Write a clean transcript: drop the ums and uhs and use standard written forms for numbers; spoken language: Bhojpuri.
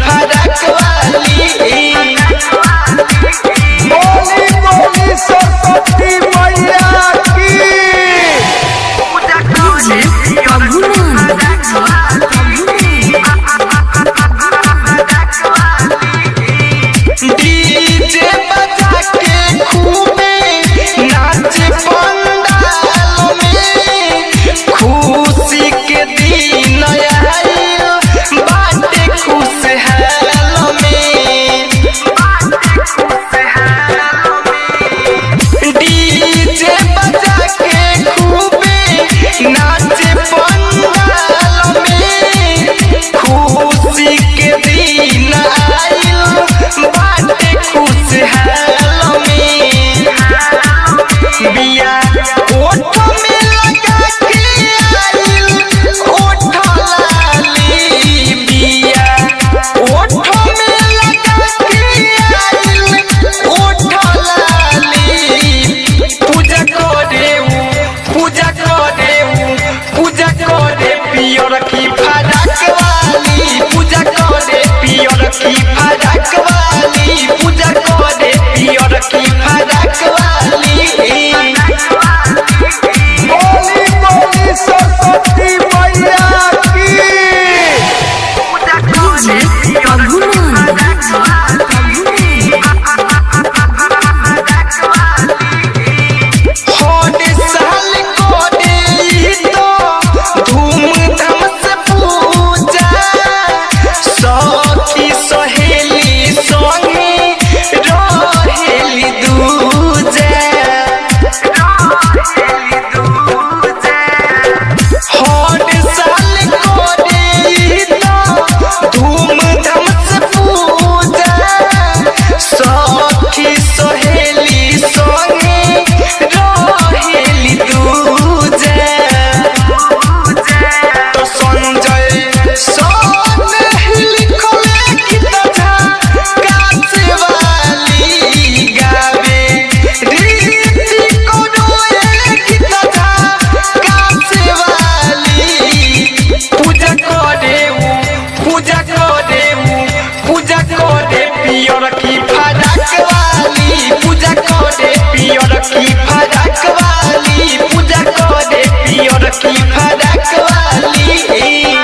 फरक वाली। बोली बोली सरस्वती मैया की। डीजे बजा के खूबे नाच पंडाल में, खुशी के दिन आइल बाटे खुशहाल में। डीजे बजा के खूबे नाच पंडाल में, खुशी के दिन आइल बाटे खुशहाल में। बिया ओठ में लगा के आइल ओठ लाली, बिया ओठ में लगा के आइल ओठ लाली। पूजा करे पियर की फरक वाली, पूजा करे पियर की फरक वाली, पूजा करे पियर की फरक वाली। बोली बोली सरस्वती मैया की। हर साल करे तो धूमधाम से पूजा, सखी सहेली संगे रहेली दूजा। हर साल करे तो धूमधाम से पूजा, सखी सहेली संगे रहेली दूजा। तो संजय सोन लिखले गीत काश वाली गावे, रीति कोडोए गीत काश वाली। पूजा करे पियर की फरक वाली, पूजा करे पियर की